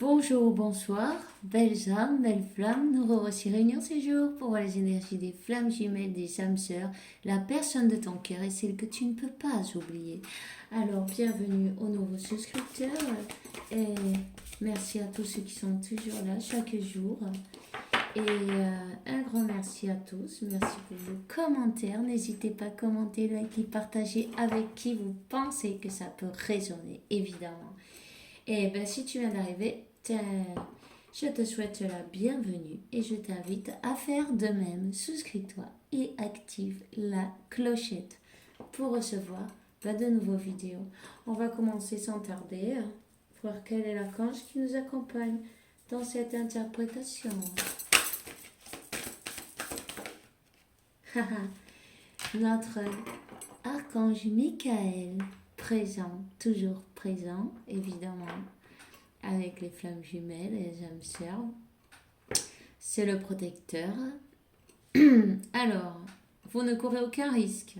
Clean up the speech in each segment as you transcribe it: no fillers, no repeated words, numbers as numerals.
Bonjour, bonsoir, belles âmes, belles flammes, nous revoici réunis ce jour pour voir les énergies des flammes jumelles, des âmes sœurs, la personne de ton cœur et celle que tu ne peux pas oublier. Alors, bienvenue aux nouveaux souscripteurs et merci à tous ceux qui sont toujours là chaque jour. Et un grand merci à tous, merci pour vos commentaires, n'hésitez pas à commenter, liker, partager avec qui vous pensez que ça peut résonner, évidemment. Et ben, si tu viens d'arriver, je te souhaite la bienvenue et je t'invite à faire de même. Souscris-toi et active la clochette pour recevoir de nouveaux vidéos. On va commencer sans tarder, voir quel est l'archange qui nous accompagne dans cette interprétation. Notre archange Michael, présent, toujours présent, évidemment, avec les flammes jumelles et les âmes sœurs. C'est le protecteur. Alors, vous ne courez aucun risque.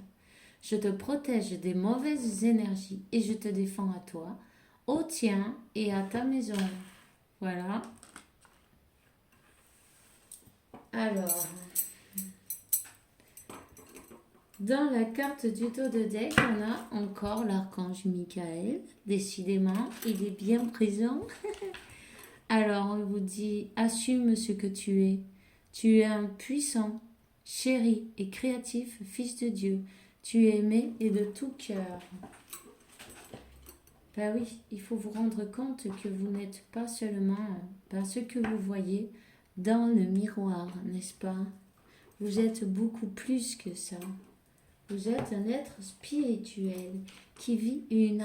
Je te protège des mauvaises énergies et je te défends à toi, au tien et à ta maison. Voilà. Alors, dans la carte du dos de deck, on a encore l'archange Michael. Décidément, il est bien présent. Alors, on vous dit, assume ce que tu es. Tu es un puissant, chéri et créatif fils de Dieu. Tu es aimé et de tout cœur. Ben oui, il faut vous rendre compte que vous n'êtes pas seulement ce que vous voyez dans le miroir, n'est-ce pas? Vous êtes beaucoup plus que ça. Vous êtes un être spirituel qui vit une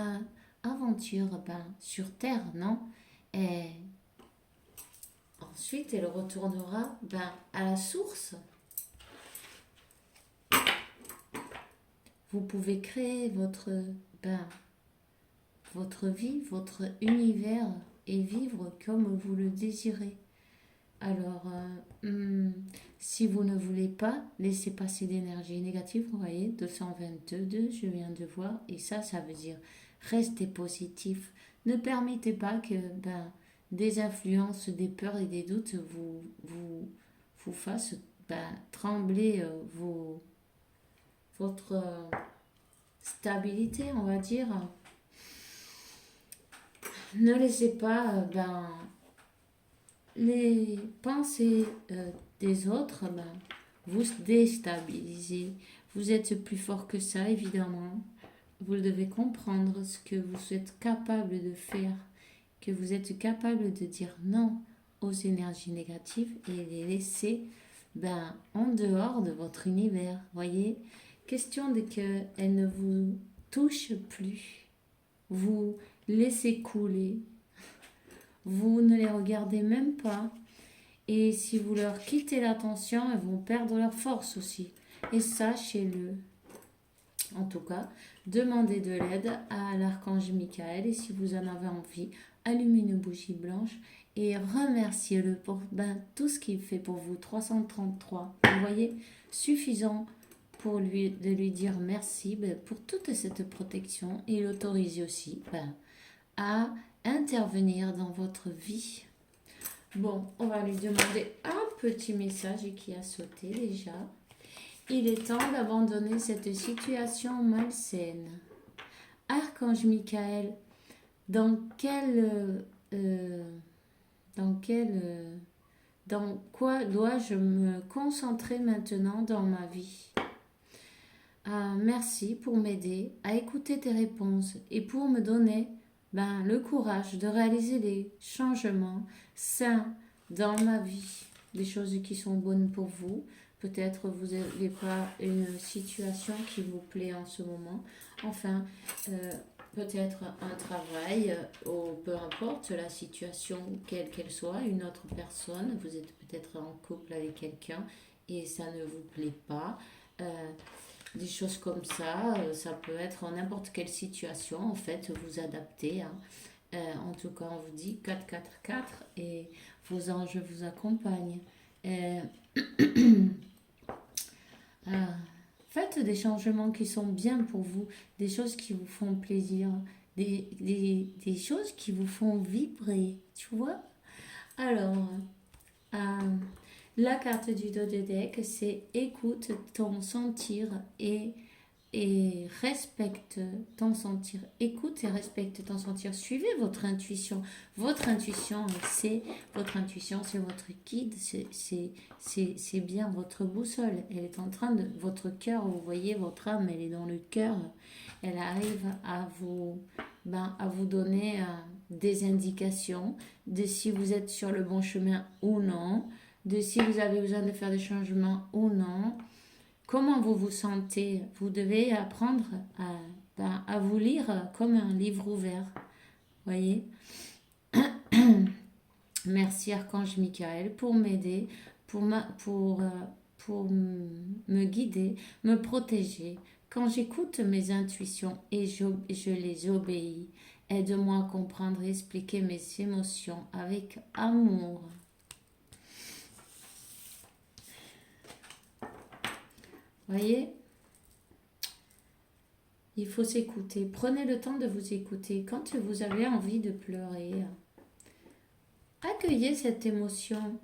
aventure sur Terre, non? Et ensuite, elle retournera à la source. Vous pouvez créer votre vie, votre univers et vivre comme vous le désirez. Alors, si vous ne voulez pas laisser passer d'énergie négative, vous voyez, 222, je viens de voir, et ça veut dire restez positif. Ne permettez pas que des influences, des peurs et des doutes vous fassent trembler votre stabilité, on va dire. Ne laissez pas les pensées des autres vous déstabiliser. Vous êtes plus fort que ça, évidemment. Vous devez comprendre ce que vous êtes capable de faire, que vous êtes capable de dire non aux énergies négatives et les laisser en dehors de votre univers. Voyez, question de qu'elles ne vous touchent plus. Vous laissez couler. Vous ne les regardez même pas. Et si vous leur quittez l'attention, elles vont perdre leur force aussi. Et sachez-le. En tout cas, demandez de l'aide à l'archange Michael. Et si vous en avez envie, allumez une bougie blanche et remerciez-le pour tout ce qu'il fait pour vous. 333. Vous voyez, suffisant pour de lui dire merci pour toute cette protection. Et l'autoriser aussi à intervenir dans votre vie. Bon, on va lui demander un petit message qui a sauté déjà. Il est temps d'abandonner cette situation malsaine. Archange Michael, dans quoi dois-je me concentrer maintenant dans ma vie? Merci pour m'aider à écouter tes réponses et pour me donner le courage de réaliser des changements sains dans ma vie, des choses qui sont bonnes pour vous. Peut-être vous n'avez pas une situation qui vous plaît en ce moment. Enfin, peut-être un travail, ou peu importe la situation, quelle qu'elle soit, une autre personne. Vous êtes peut-être en couple avec quelqu'un et ça ne vous plaît pas. Des choses comme ça peut être en n'importe quelle situation, en fait, vous adaptez. En tout cas, on vous dit 444 et vos anges vous accompagnent. Faites des changements qui sont bien pour vous, des choses qui vous font plaisir, des choses qui vous font vibrer, tu vois. Alors, euh, la carte du dos de deck, c'est écoute ton sentir et respecte ton sentir. Écoute et respecte ton sentir. Suivez votre intuition. Votre intuition, c'est votre guide. C'est bien votre boussole. Elle est en train de... Votre cœur, vous voyez, votre âme, elle est dans le cœur. Elle arrive à vous donner des indications de si vous êtes sur le bon chemin ou non, de si vous avez besoin de faire des changements ou non. Comment vous vous sentez? Vous devez apprendre à vous lire comme un livre ouvert. Voyez? Merci Archange Michael pour m'aider, pour me guider, me protéger. Quand j'écoute mes intuitions et je les obéis, aide-moi à comprendre et expliquer mes émotions avec amour. Voyez? Il faut s'écouter. Prenez le temps de vous écouter. Quand vous avez envie de pleurer, accueillez cette émotion.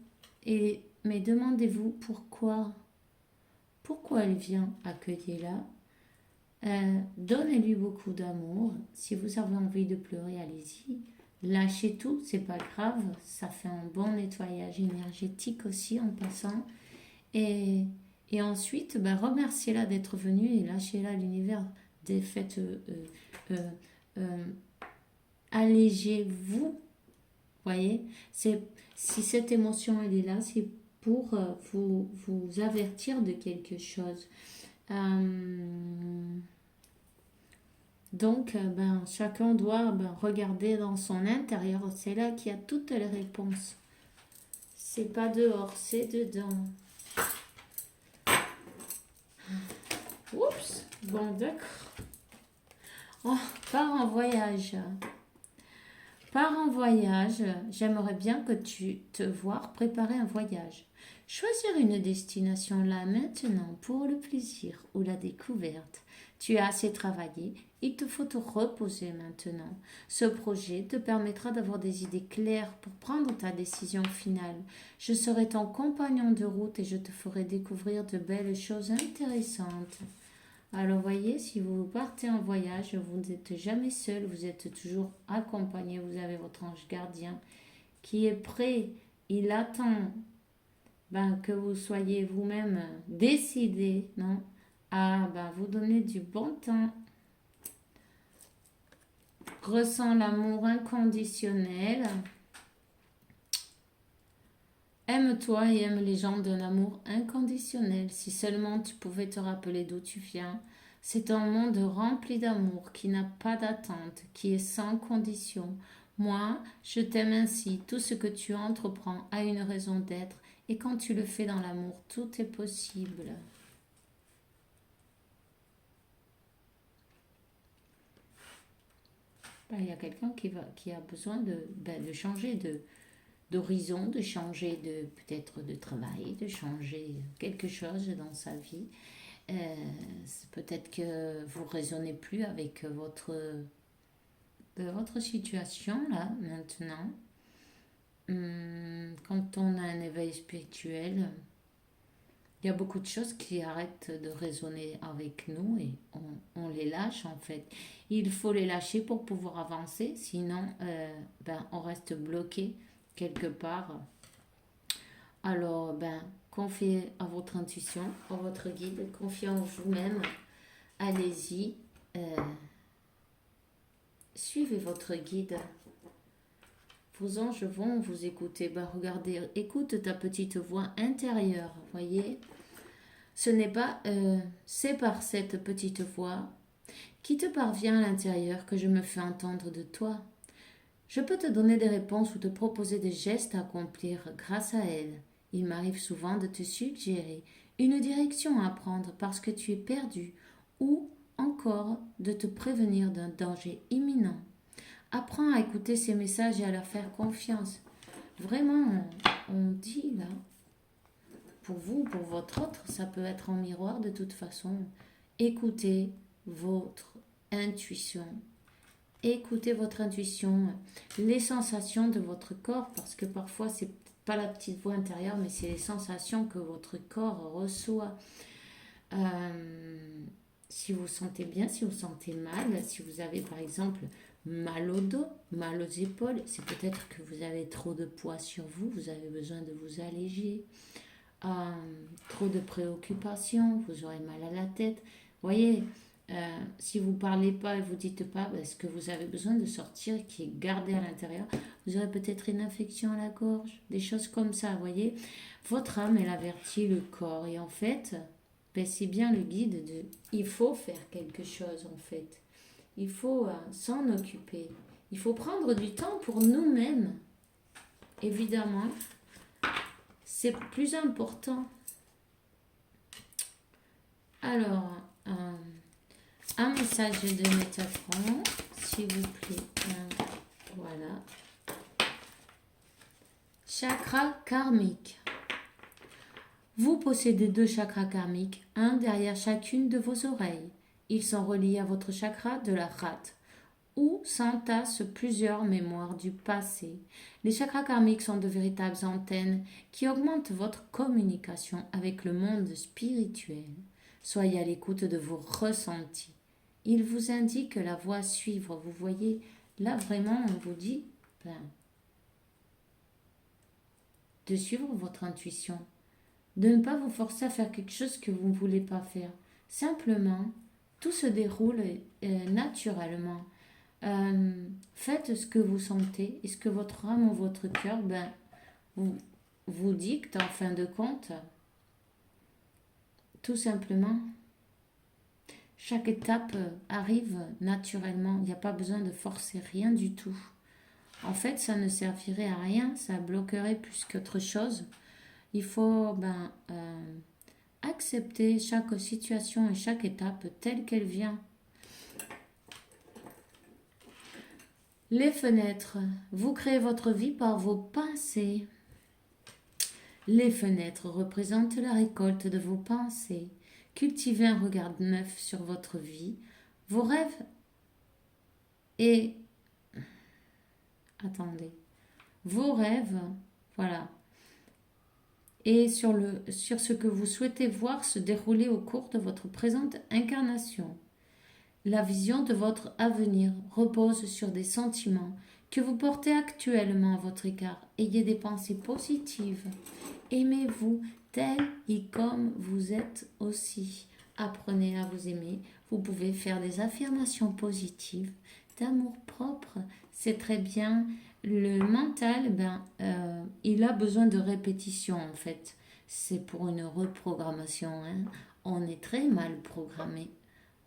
Mais demandez-vous pourquoi. Pourquoi elle vient? Accueillez-la. Donnez-lui beaucoup d'amour. Si vous avez envie de pleurer, allez-y. Lâchez tout, c'est pas grave. Ça fait un bon nettoyage énergétique aussi en passant. Et ensuite, remerciez-la d'être venue et lâchez-la à l'univers. Faites, allégez-vous. Voyez, si cette émotion elle est là, c'est pour vous avertir de quelque chose. Donc, chacun doit regarder dans son intérieur. C'est là qu'il y a toutes les réponses. C'est pas dehors, c'est dedans. Oups, bon d'accord. Oh, pars en voyage. Pars en voyage. J'aimerais bien que tu te vois préparer un voyage. Choisir une destination là maintenant pour le plaisir ou la découverte. Tu as assez travaillé, il te faut te reposer maintenant. Ce projet te permettra d'avoir des idées claires pour prendre ta décision finale. Je serai ton compagnon de route et je te ferai découvrir de belles choses intéressantes. Alors voyez, si vous partez en voyage, vous n'êtes jamais seul, vous êtes toujours accompagné, vous avez votre ange gardien qui est prêt, il attend que vous soyez vous-même décidé, non, à vous donner du bon temps. Ressens l'amour inconditionnel. Aime-toi et aime les gens d'un amour inconditionnel. Si seulement tu pouvais te rappeler d'où tu viens. C'est un monde rempli d'amour qui n'a pas d'attente, qui est sans condition. Moi, je t'aime ainsi. Tout ce que tu entreprends a une raison d'être. Et quand tu le fais dans l'amour, tout est possible. Il y a quelqu'un qui a besoin de changer d'horizon, de changer peut-être de travail, de changer quelque chose dans sa vie. Peut-être que vous ne raisonnez plus avec votre situation là maintenant. Quand on a un éveil spirituel, il y a beaucoup de choses qui arrêtent de résonner avec nous et on les lâche en fait. Il faut les lâcher pour pouvoir avancer, sinon on reste bloqué quelque part. Alors, confiez à votre intuition, à votre guide, confiez en vous-même. Allez-y, suivez votre guide. Vos anges vont vous écouter. Regardez, écoute ta petite voix intérieure, voyez. Ce n'est pas, c'est par cette petite voix qui te parvient à l'intérieur que je me fais entendre de toi. Je peux te donner des réponses ou te proposer des gestes à accomplir grâce à elle. Il m'arrive souvent de te suggérer une direction à prendre parce que tu es perdu ou encore de te prévenir d'un danger imminent. Apprends à écouter ces messages et à leur faire confiance. Vraiment, on dit là, pour vous, pour votre autre, ça peut être en miroir de toute façon. Écoutez votre intuition Écoutez votre intuition, les sensations de votre corps, parce que parfois c'est pas la petite voix intérieure, mais c'est les sensations que votre corps reçoit. Si vous sentez bien, si vous sentez mal, si vous avez par exemple mal au dos, mal aux épaules, c'est peut-être que vous avez trop de poids sur vous, vous avez besoin de vous alléger. Trop de préoccupations, vous aurez mal à la tête. Voyez, si vous ne parlez pas et vous dites pas ce que vous avez besoin de sortir, qui est gardé à l'intérieur, vous aurez peut-être une infection à la gorge, des choses comme ça, voyez. Votre âme, elle avertit le corps et en fait, c'est bien le guide de... Il faut faire quelque chose en fait. Il faut s'en occuper. Il faut prendre du temps pour nous-mêmes. Évidemment, c'est plus important. Alors, un message de Métatron, s'il vous plaît. Voilà. Chakra karmique. Vous possédez 2 chakras karmiques, un derrière chacune de vos oreilles. Ils sont reliés à votre chakra de la rate, où s'entassent plusieurs mémoires du passé. Les chakras karmiques sont de véritables antennes qui augmentent votre communication avec le monde spirituel. Soyez à l'écoute de vos ressentis. Il vous indique la voie à suivre. Vous voyez, là vraiment, on vous dit de suivre votre intuition, de ne pas vous forcer à faire quelque chose que vous ne voulez pas faire. Simplement, tout se déroule naturellement. Faites ce que vous sentez et ce que votre âme ou votre cœur vous dicte en fin de compte. Tout simplement. Chaque étape arrive naturellement. Il n'y a pas besoin de forcer rien du tout. En fait, ça ne servirait à rien. Ça bloquerait plus qu'autre chose. Il faut accepter chaque situation et chaque étape telle qu'elle vient. Les fenêtres. Vous créez votre vie par vos pensées. Les fenêtres représentent la récolte de vos pensées. Cultivez un regard neuf sur votre vie, vos rêves et... Attendez. Vos rêves, voilà. Et sur ce que vous souhaitez voir se dérouler au cours de votre présente incarnation. La vision de votre avenir repose sur des sentiments que vous portez actuellement à votre égard. Ayez des pensées positives. Aimez-vous tel et comme vous êtes aussi. Apprenez à vous aimer. Vous pouvez faire des affirmations positives d'amour propre. C'est très bien. Le mental, il a besoin de répétition en fait. C'est pour une reprogrammation. On est très mal programmé.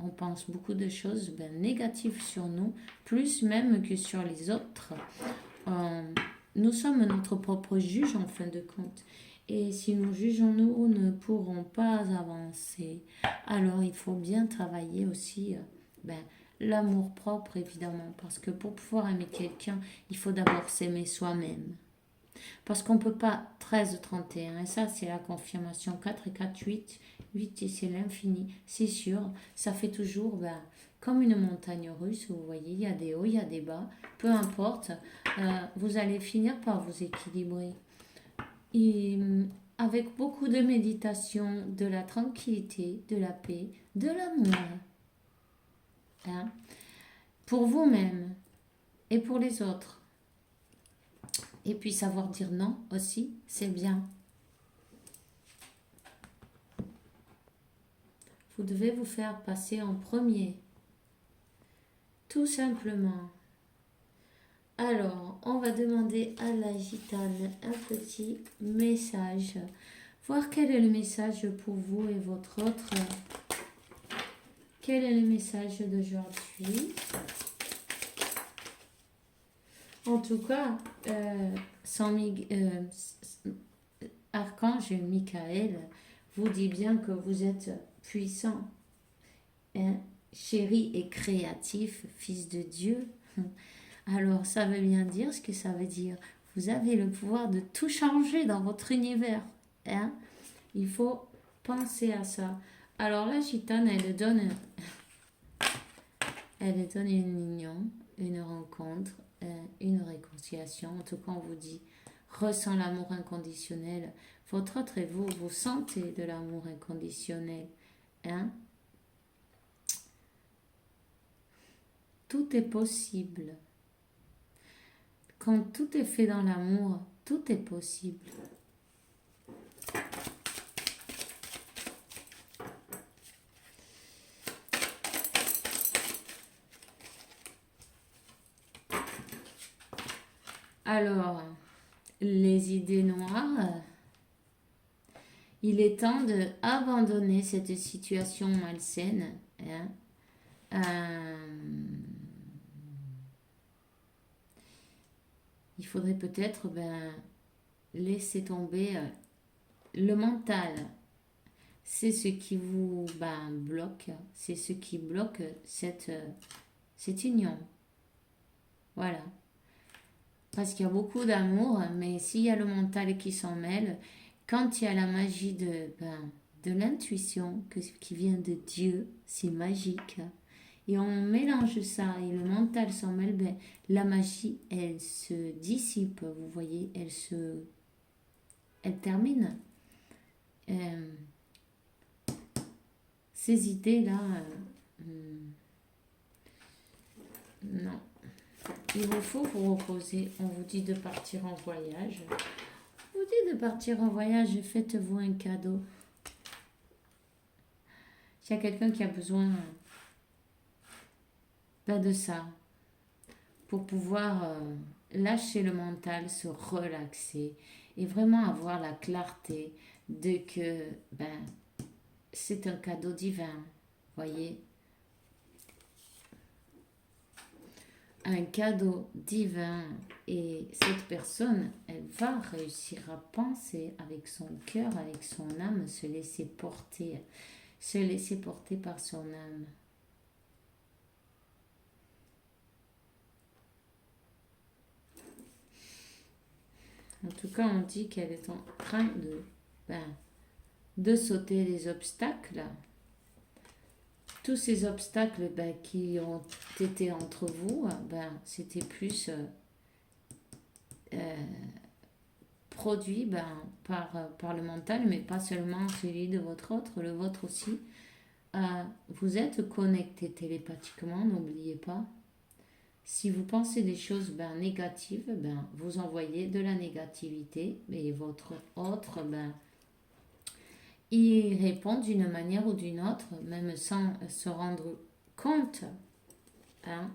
On pense beaucoup de choses négatives sur nous, plus même que sur les autres. Nous sommes notre propre juge en fin de compte. Et si nous jugeons, nous ne pourrons pas avancer. Alors il faut bien travailler aussi l'amour propre évidemment. Parce que pour pouvoir aimer quelqu'un, il faut d'abord s'aimer soi-même. Parce qu'on ne peut pas 13, 31. Et ça, c'est la confirmation. 4 et 4, 8. 8, c'est l'infini. C'est sûr. Ça fait toujours comme une montagne russe. Vous voyez, il y a des hauts, il y a des bas. Peu importe. Vous allez finir par vous équilibrer. Et avec beaucoup de méditation, de la tranquillité, de la paix, de l'amour. Pour vous-même et pour les autres. Et puis savoir dire non aussi, c'est bien. Vous devez vous faire passer en premier. Tout simplement. Alors, on va demander à la gitane un petit message. Voir quel est le message pour vous et votre autre. Quel est le message d'aujourd'hui? En tout cas, Archange Michael vous dit bien que vous êtes puissant, chéri et créatif, fils de Dieu. Alors, ça veut bien dire ce que ça veut dire. Vous avez le pouvoir de tout changer dans votre univers. Il faut penser à ça. Alors, la gitane, elle donne une union. une rencontre, une réconciliation. En tout cas, on vous dit, ressent l'amour inconditionnel. Votre autre et vous, vous sentez de l'amour inconditionnel. Hein? Tout est possible. Quand tout est fait dans l'amour, tout est possible. Alors, les idées noires, il est temps d'abandonner cette situation malsaine. Hein. Il faudrait peut-être laisser tomber le mental. C'est ce qui vous bloque, c'est ce qui bloque cette union. Voilà. Parce qu'il y a beaucoup d'amour, mais s'il y a le mental qui s'en mêle, quand il y a la magie de l'intuition qui vient de Dieu, c'est magique. Et on mélange ça et le mental s'en mêle, la magie, elle se dissipe, vous voyez, elle termine. Ces idées-là, non. Il vous faut vous reposer. On vous dit de partir en voyage. On vous dit de partir en voyage, faites-vous un cadeau. S'il y a quelqu'un qui a besoin de ça, pour pouvoir lâcher le mental, se relaxer et vraiment avoir la clarté de que c'est un cadeau divin, voyez, un cadeau divin, et cette personne, elle va réussir à penser avec son cœur, avec son âme, se laisser porter par son âme. En tout cas, on dit qu'elle est en train de sauter les obstacles. Tous ces obstacles qui ont été entre vous, c'était plus produit par le mental, mais pas seulement celui de votre autre, le vôtre aussi. Vous êtes connecté télépathiquement, n'oubliez pas. Si vous pensez des choses négatives, vous envoyez de la négativité, et votre autre, il répond d'une manière ou d'une autre, même sans se rendre compte, hein,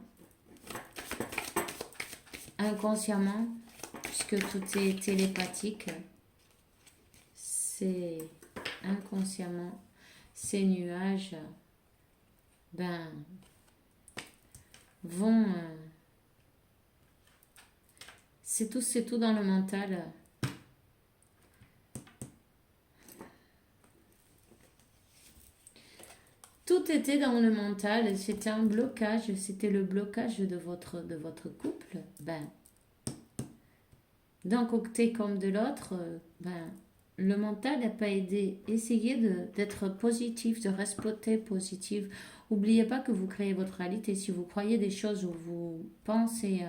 inconsciemment, puisque tout est télépathique, c'est inconsciemment, ces nuages vont... c'est tout dans le mental. Tout était dans le mental, c'était un blocage, c'était le blocage de votre couple. D'un côté comme de l'autre, le mental n'a pas aidé. Essayez d'être positif, de rester positif. N'oubliez pas que vous créez votre réalité. Si vous croyez des choses où vous pensez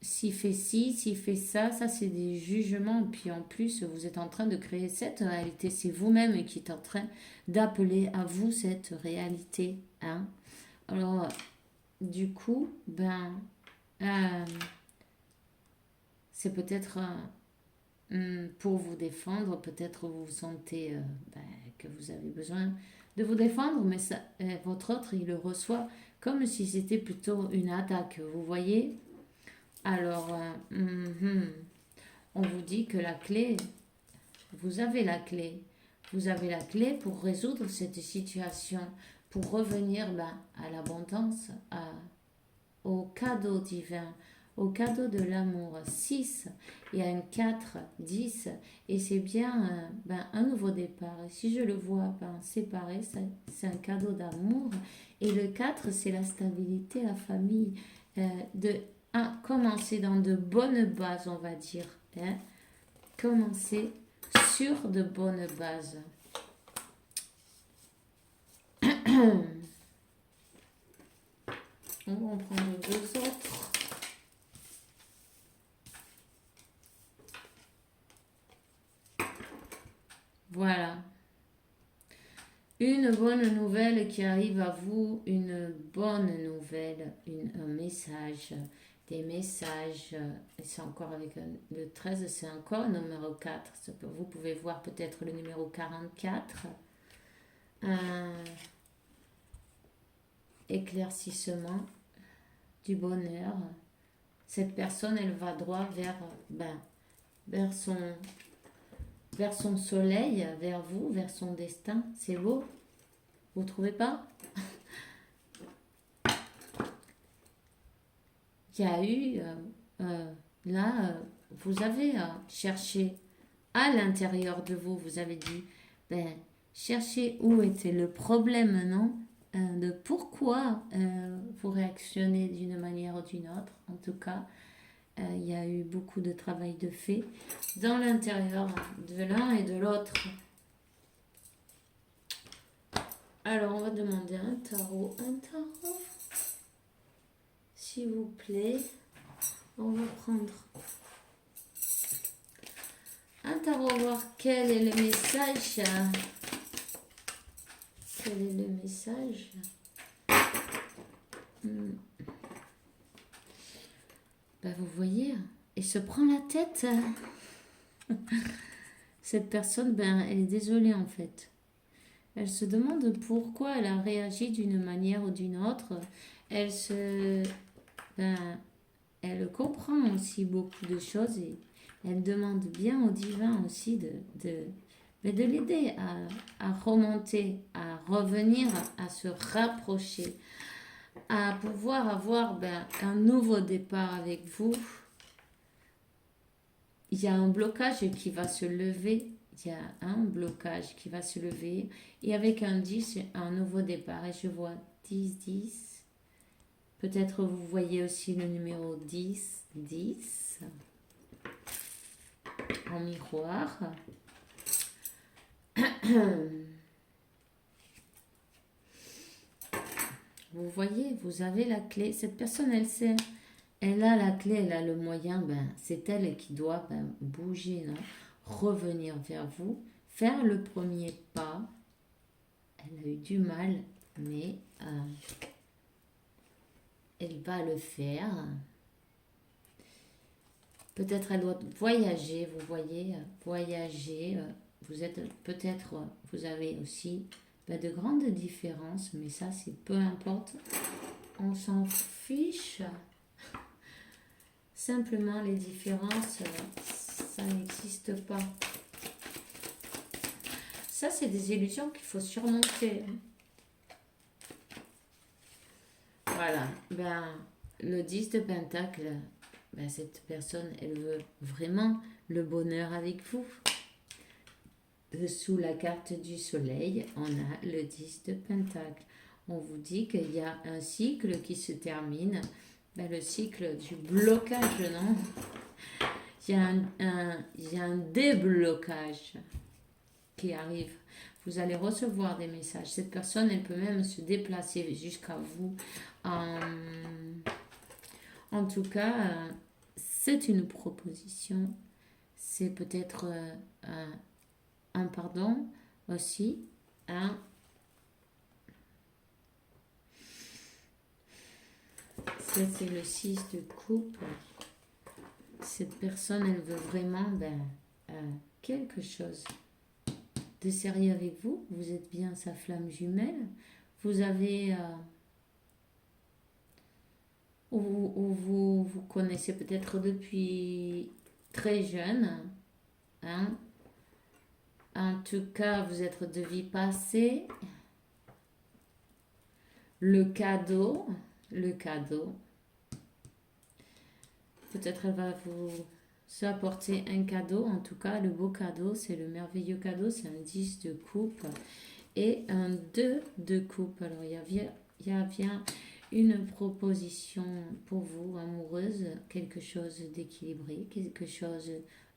s'il fait ci, s'il fait ça, ça c'est des jugements. Puis en plus, vous êtes en train de créer cette réalité. C'est vous-même qui êtes en train d'appeler à vous cette réalité. Hein? Alors, du coup, c'est peut-être pour vous défendre. Peut-être vous sentez que vous avez besoin de vous défendre, mais ça, votre autre, il le reçoit comme si c'était plutôt une attaque. Vous voyez? Alors, on vous dit que la clé, vous avez la clé. Vous avez la clé pour résoudre cette situation, pour revenir à l'abondance, au cadeau divin, au cadeau de l'amour. 6 et un 4, 10, et c'est bien un nouveau départ. Et si je le vois séparé, c'est un cadeau d'amour. Et le 4, c'est la stabilité, la famille, commencer dans de bonnes bases, on va dire. Hein? Commencer sur de bonnes bases. On va en prendre deux autres. Voilà. Une bonne nouvelle qui arrive à vous, une bonne nouvelle, un message, des messages. Et c'est encore avec le 13, c'est encore le numéro 4. Vous pouvez voir peut-être le numéro 44. Un éclaircissement du bonheur. Cette personne, elle va droit vers son soleil, vers vous, vers son destin. C'est beau, vous trouvez pas? Il y a eu, là, vous avez cherché à l'intérieur de vous, vous avez dit, cherchez où était le problème, non? De pourquoi vous réactionnez d'une manière ou d'une autre. En tout cas, il y a eu beaucoup de travail de fait dans l'intérieur de l'un et de l'autre. Alors, on va demander un tarot, s'il vous plaît. On va prendre un tarot, voir quel est le message. Quel est le message? Vous voyez, il se prend la tête. Cette personne, elle est désolée en fait. Elle se demande pourquoi elle a réagi d'une manière ou d'une autre. Elle comprend aussi beaucoup de choses et elle demande bien au divin aussi de l'aider à remonter, à revenir, à se rapprocher, à pouvoir avoir un nouveau départ avec vous. Il y a un blocage qui va se lever. Il y a un blocage qui va se lever. Et avec un 10, un nouveau départ. Et je vois 10, 10. Peut-être vous voyez aussi le numéro 10, 10. En miroir. Vous voyez, vous avez la clé. Cette personne, elle sait. Elle a la clé, elle a le moyen. C'est elle qui doit bouger, non? Revenir vers vous, faire le premier pas. Elle a eu du mal, mais elle va le faire. Peut-être elle doit voyager, vous voyez, voyager. Vous êtes peut-être, vous avez aussi de grandes différences, mais ça, c'est peu importe. On s'en fiche. Simplement, les différences, ça n'existe pas. Ça, c'est des illusions qu'il faut surmonter. Voilà. Le 10 de Pentacle, cette personne, elle veut vraiment le bonheur avec vous. Sous la carte du soleil, on a le 10 de Pentacle. On vous dit qu'il y a un cycle qui se termine. Le cycle du blocage, non? Il y a un déblocage qui arrive. Vous allez recevoir des messages. Cette personne, elle peut même se déplacer jusqu'à vous. En tout cas, c'est une proposition. C'est peut-être un pardon aussi. C'est le 6 de coupe. Cette personne, elle veut vraiment quelque chose de sérieux avec vous. Vous êtes bien sa flamme jumelle. Vous avez... ou vous connaissez peut-être depuis très jeune. En tout cas, vous êtes de vie passée. Le cadeau. Peut-être elle va vous apporter un cadeau. En tout cas, le beau cadeau, c'est le merveilleux cadeau. C'est un 10 de coupe et un 2 de coupe. Alors, il y a bien une proposition pour vous, amoureuse. Quelque chose d'équilibré, quelque chose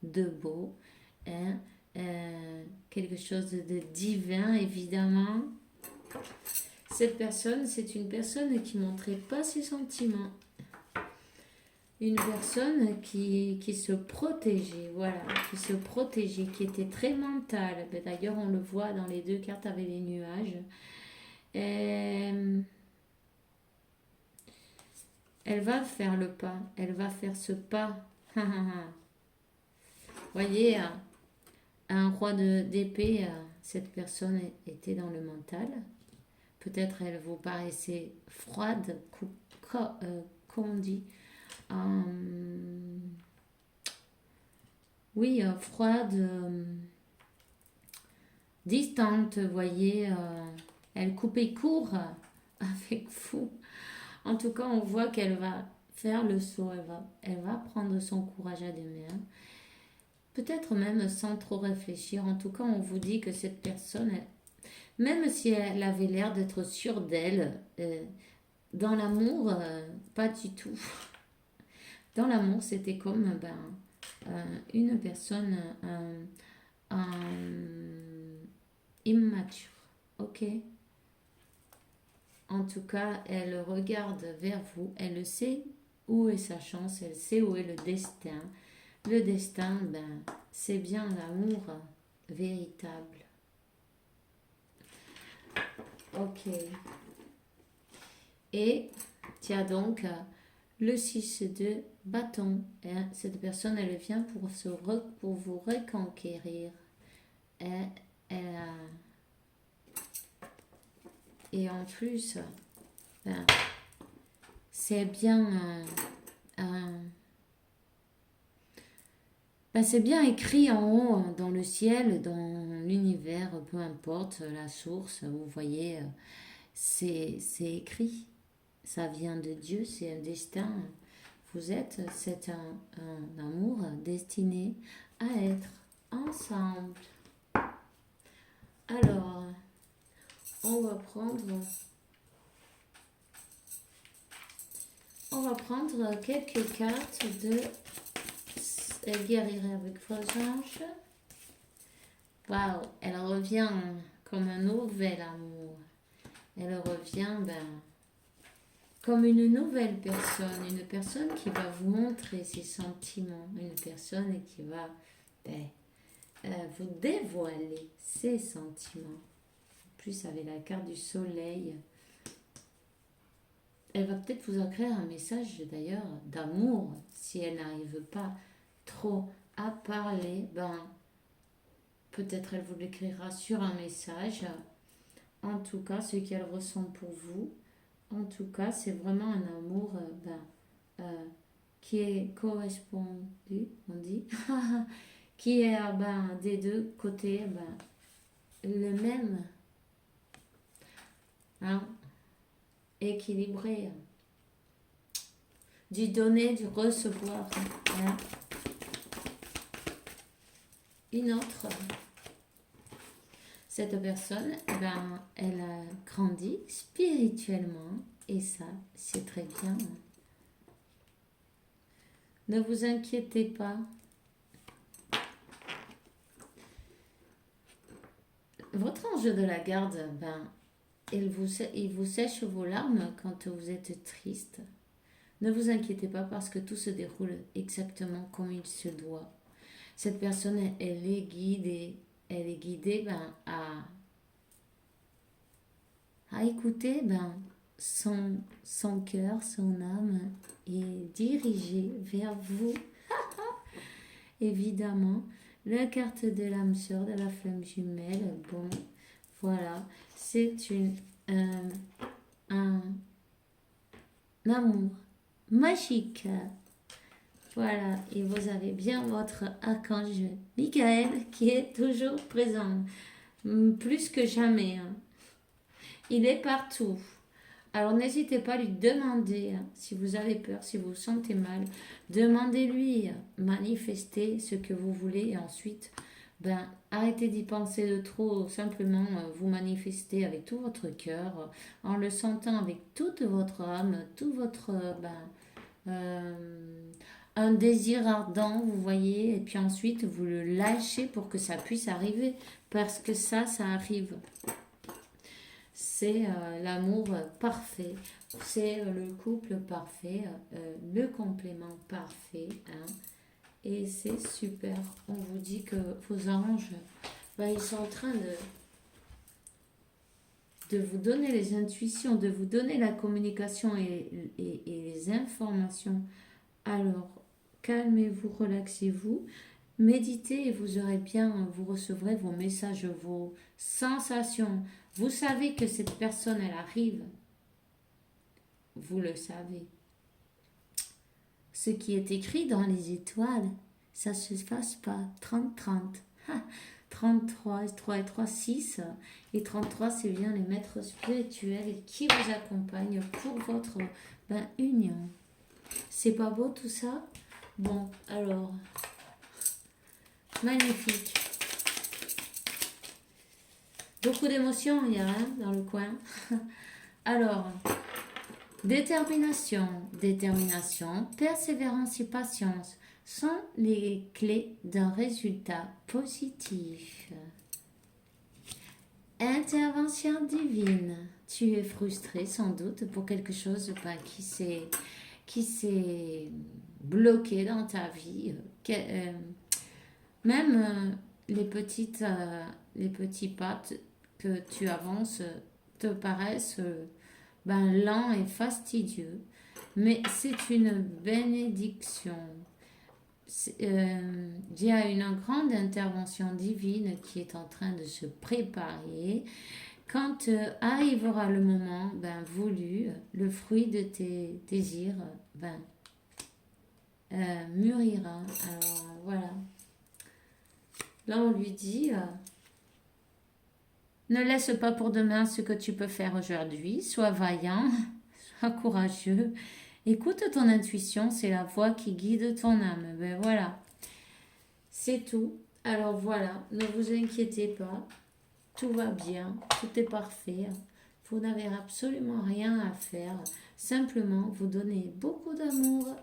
de beau. Quelque chose de divin, évidemment. Cette personne, c'est une personne qui ne montrait pas ses sentiments. Une personne qui se protégeait, voilà, qui se protégeait, qui était très mentale. Ben, d'ailleurs, on le voit dans les deux cartes avec les nuages. Euh, Elle va faire le pas, elle va faire ce pas. Voyez, un roi d'épée, cette personne était dans le mental. Peut-être elle vous paraissait froide, comment on dit, oui, froide, distante, voyez, elle coupait court avec vous. En tout cas, on voit qu'elle va faire le saut, elle va prendre son courage à deux mains. Peut-être même sans trop réfléchir. En tout cas, on vous dit que cette personne, même si elle avait l'air d'être sûre d'elle, dans l'amour, pas du tout. Dans l'amour, c'était comme une personne immature. Ok? En tout cas, elle regarde vers vous, elle sait où est sa chance, elle sait où est le destin. Le destin, c'est bien l'amour véritable. Ok. Et tu as donc le 6 de bâton. Hein. Cette personne, elle vient pour vous reconquérir. Et en plus, c'est bien c'est bien écrit en haut, dans le ciel, dans l'univers, peu importe la source, vous voyez, c'est écrit. Ça vient de Dieu, c'est un destin. C'est un amour destiné à être ensemble. Alors, on va prendre quelques cartes de guérir avec vos anges. Waouh, elle revient comme un nouvel amour. Elle revient comme une nouvelle personne, une personne qui va vous montrer ses sentiments, une personne qui va vous dévoiler ses sentiments. En plus, avec la carte du soleil, elle va peut-être vous écrire un message d'ailleurs d'amour. Si elle n'arrive pas trop à parler, peut-être elle vous l'écrira sur un message. En tout cas, ce qu'elle ressent pour vous, en tout cas, c'est vraiment un amour qui est correspondu, on dit, qui est des deux côtés le même, hein, équilibré, du donner, du recevoir. Hein. Une autre, cette personne, elle a grandi spirituellement et ça, c'est très bien. Ne vous inquiétez pas. Votre ange de la garde, il vous sèche vos larmes quand vous êtes triste. Ne vous inquiétez pas parce que tout se déroule exactement comme il se doit. Cette personne, elle est guidée à écouter son cœur, son âme est dirigée vers vous. Évidemment, la carte de l'âme sœur, de la flamme jumelle, bon, voilà, c'est un amour magique. Voilà, et vous avez bien votre archange Michael qui est toujours présent, plus que jamais. Hein. Il est partout. Alors n'hésitez pas à lui demander, si vous avez peur, si vous vous sentez mal, demandez-lui, manifestez ce que vous voulez et ensuite, arrêtez d'y penser de trop, simplement vous manifestez avec tout votre cœur, en le sentant avec toute votre âme, tout votre... un désir ardent, vous voyez, et puis ensuite vous le lâchez pour que ça puisse arriver, parce que ça arrive. C'est l'amour parfait, c'est le couple parfait, le complément parfait, hein. Et c'est super. On vous dit que vos anges, ben, ils sont en train de vous donner les intuitions, de vous donner la communication et les informations. Alors, calmez-vous, relaxez-vous, méditez et vous aurez bien, vous recevrez vos messages, vos sensations. Vous savez que cette personne, elle arrive. Vous le savez. Ce qui est écrit dans les étoiles, ça ne se passe pas. 30-30. 33, 3 et 3, 6. Et 33, c'est bien les maîtres spirituels qui vous accompagnent pour votre union. C'est pas beau tout ça? Bon, alors, magnifique. Beaucoup d'émotions, il y a dans le coin. Alors, détermination, persévérance et patience sont les clés d'un résultat positif. Intervention divine. Tu es frustré sans doute pour quelque chose qui s'est bloqué dans ta vie. Même les petits pas que tu avances te paraissent lents et fastidieux, mais c'est une bénédiction. Il y a une grande intervention divine qui est en train de se préparer. Quand arrivera le moment voulu, le fruit de tes désirs mûrira. Alors voilà. Là, on lui dit, ne laisse pas pour demain ce que tu peux faire aujourd'hui. Sois vaillant, sois courageux. Écoute ton intuition, c'est la voix qui guide ton âme. Ben voilà, c'est tout. Alors voilà, ne vous inquiétez pas. Tout va bien, tout est parfait. Vous n'avez absolument rien à faire. Simplement, vous donnez beaucoup d'amour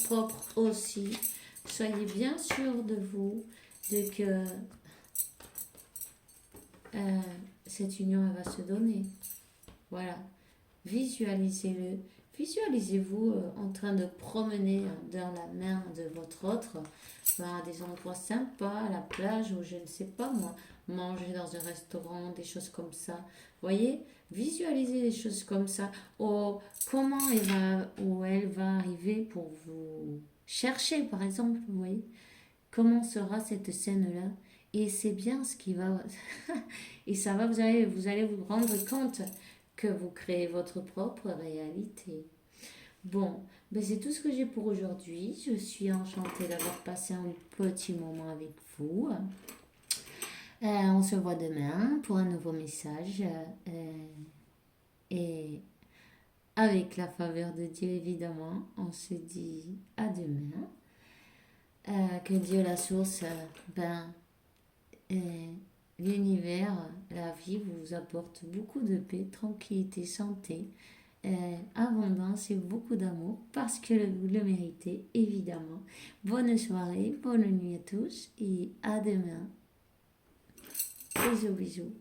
propre aussi. Soyez bien sûr de vous, de que cette union elle va se donner. Voilà, visualisez-le. Visualisez-vous en train de promener dans la main de votre autre à des endroits sympas, à la plage ou je ne sais pas moi, manger dans un restaurant, des choses comme ça. Voyez, visualisez des choses comme ça. Ou comment il va ou elle va arriver pour vous chercher, par exemple, vous voyez. Comment sera cette scène-là? Et c'est bien ce qui va... Et ça va, vous allez vous rendre compte que vous créez votre propre réalité. Bon, c'est tout ce que j'ai pour aujourd'hui. Je suis enchantée d'avoir passé un petit moment avec vous. On se voit demain pour un nouveau message. Et avec la faveur de Dieu, évidemment, on se dit à demain. Que Dieu, la source, l'univers, la vie vous apporte beaucoup de paix, tranquillité, santé, abondance et beaucoup d'amour parce que vous le méritez, évidemment. Bonne soirée, bonne nuit à tous et à demain. Bisous, bisous.